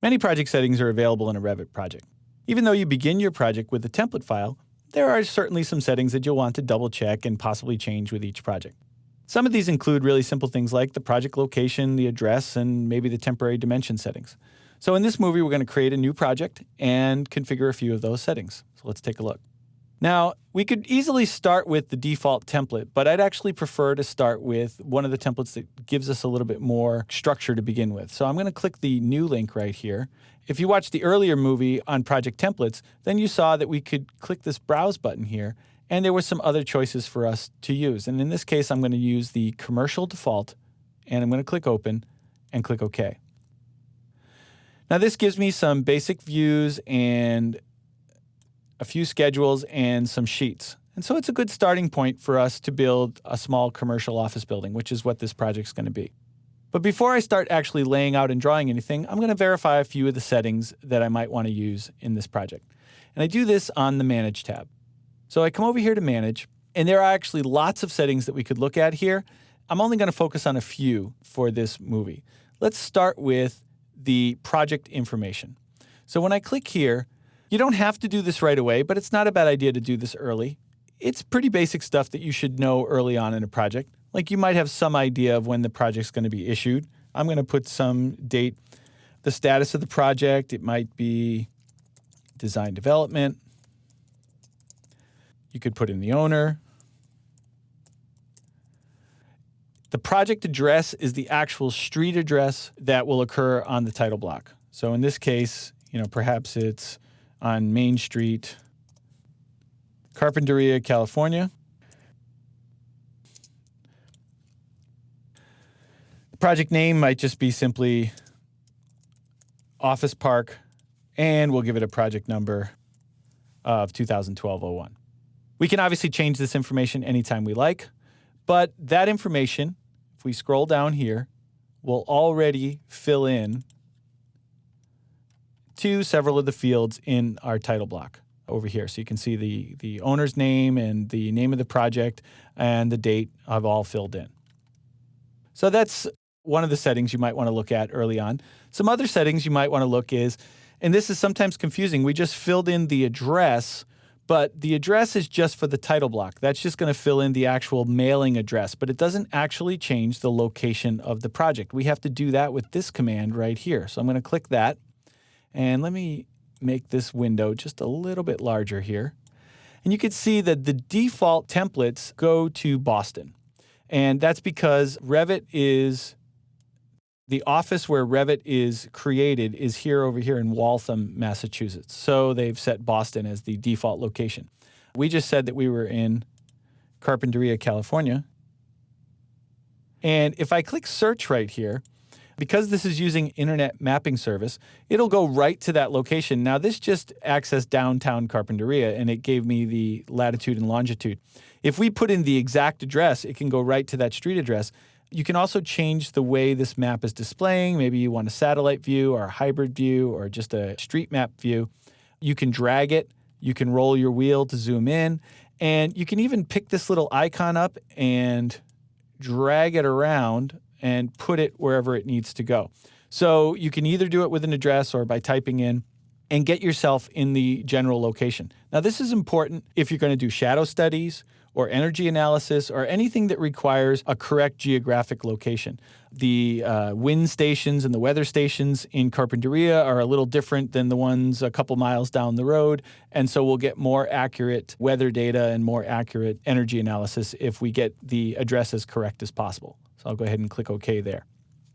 Many project settings are available in a Revit project. Even though you begin your project with a template file, there are certainly some settings that you'll want to double check and possibly change with each project. Some of these include really simple things like the project location, the address, and maybe the temporary dimension settings. So in this movie, we're going to create a new project and configure a few of those settings. So let's take a look. Now, we could easily start with the default template, but I'd actually prefer to start with one of the templates that gives us a little bit more structure to begin with. So I'm going to click the new link right here. If you watched the earlier movie on project templates, then you saw that we could click this browse button here, and there were some other choices for us to use. And in this case, I'm going to use the commercial default, and I'm going to click open and click OK. Now this gives me some basic views and a few schedules and some sheets. And so it's a good starting point for us to build a small commercial office building, which is what this project's going to be. But before I start actually laying out and drawing anything, I'm going to verify a few of the settings that I might want to use in this project. And I do this on the Manage tab. So I come over here to Manage, and there are actually lots of settings that we could look at here. I'm only going to focus on a few for this movie. Let's start with the project information. So when I click here, you don't have to do this right away, but it's not a bad idea to do this early. It's pretty basic stuff that you should know early on in a project. Like you might have some idea of when the project's going to be issued. I'm going to put some date, the status of the project. It might be design development. You could put in the owner. The project address is the actual street address that will occur on the title block. So in this case, perhaps it's on Main Street, Carpinteria, California. The project name might just be simply Office Park, and we'll give it a project number of 2012-01. We can obviously change this information anytime we like, but that information, if we scroll down here, will already fill in to several of the fields in our title block over here. So you can see the owner's name and the name of the project and the date have all filled in. So that's one of the settings you might want to look at early on. Some other settings you might want to look is, and this is sometimes confusing, we just filled in the address, but the address is just for the title block. That's just going to fill in the actual mailing address, but it doesn't actually change the location of the project. We have to do that with this command right here. So I'm going to click that, and let me make this window just a little bit larger here. And you can see that the default templates go to Boston. And that's because the office where Revit is created is over here in Waltham, Massachusetts. So they've set Boston as the default location. We just said that we were in Carpinteria, California. And if I click search right here, because this is using Internet Mapping Service, it'll go right to that location. Now this just accessed downtown Carpinteria, and it gave me the latitude and longitude. If we put in the exact address, it can go right to that street address. You can also change the way this map is displaying. Maybe you want a satellite view or a hybrid view or just a street map view. You can drag it. You can roll your wheel to zoom in. And you can even pick this little icon up and drag it around and put it wherever it needs to go. So you can either do it with an address or by typing in and get yourself in the general location. Now, this is important if you're going to do shadow studies or energy analysis or anything that requires a correct geographic location. The wind stations and the weather stations in Carpinteria are a little different than the ones a couple miles down the road, and so we'll get more accurate weather data and more accurate energy analysis if we get the address as correct as possible. So I'll go ahead and click OK there.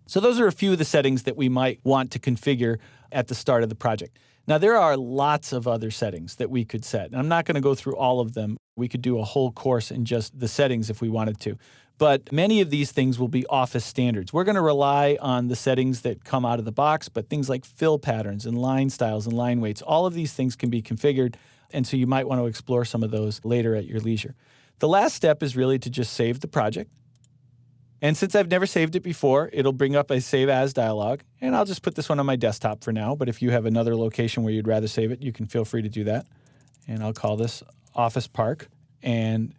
So those are a few of the settings that we might want to configure at the start of the project. Now, there are lots of other settings that we could set, and I'm not going to go through all of them. We could do a whole course in just the settings if we wanted to. But many of these things will be Office standards. We're going to rely on the settings that come out of the box, but things like fill patterns and line styles and line weights, all of these things can be configured, and so you might want to explore some of those later at your leisure. The last step is really to just save the project. And since I've never saved it before, it'll bring up a Save As dialog, and I'll just put this one on my desktop for now, but if you have another location where you'd rather save it, you can feel free to do that. And I'll call this Office Park. And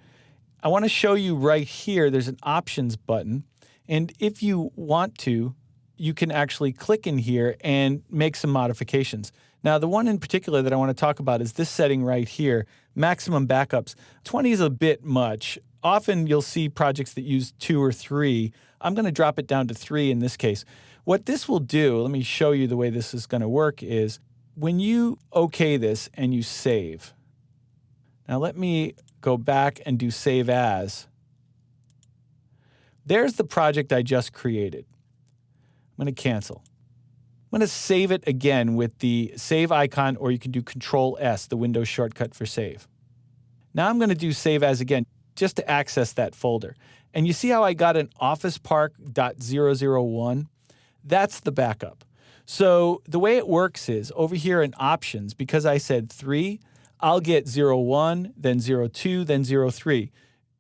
I want to show you right here, there's an Options button, and if you want to, you can actually click in here and make some modifications. Now, the one in particular that I want to talk about is this setting right here, maximum backups. 20 is a bit much. Often you'll see projects that use 2 or 3. I'm going to drop it down to 3 in this case. What this will do, let me show you the way this is going to work, is when you OK this and you save. Now let me go back and do save as. There's the project I just created. I'm going to cancel. I'm going to save it again with the save icon, or you can do Control S, the Windows shortcut for save. Now I'm going to do save as again, just to access that folder. And you see how I got an officepark.001? That's the backup. So the way it works is over here in options, because I said 3, I'll get 01, then 02, then 03.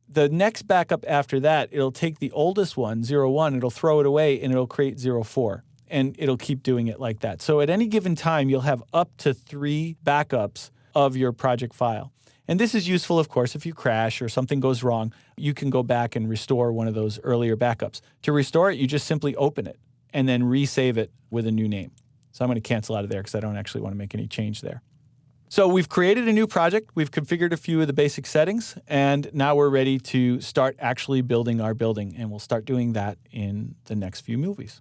The next backup after that, it'll take the oldest one, 01, it'll throw it away, and it'll create 04. And it'll keep doing it like that. So at any given time, you'll have up to 3 backups of your project file. And this is useful, of course, if you crash or something goes wrong, you can go back and restore one of those earlier backups. To restore it, you just simply open it and then resave it with a new name. So I'm going to cancel out of there because I don't actually want to make any change there. So we've created a new project, we've configured a few of the basic settings, and now we're ready to start actually building our building. And we'll start doing that in the next few movies.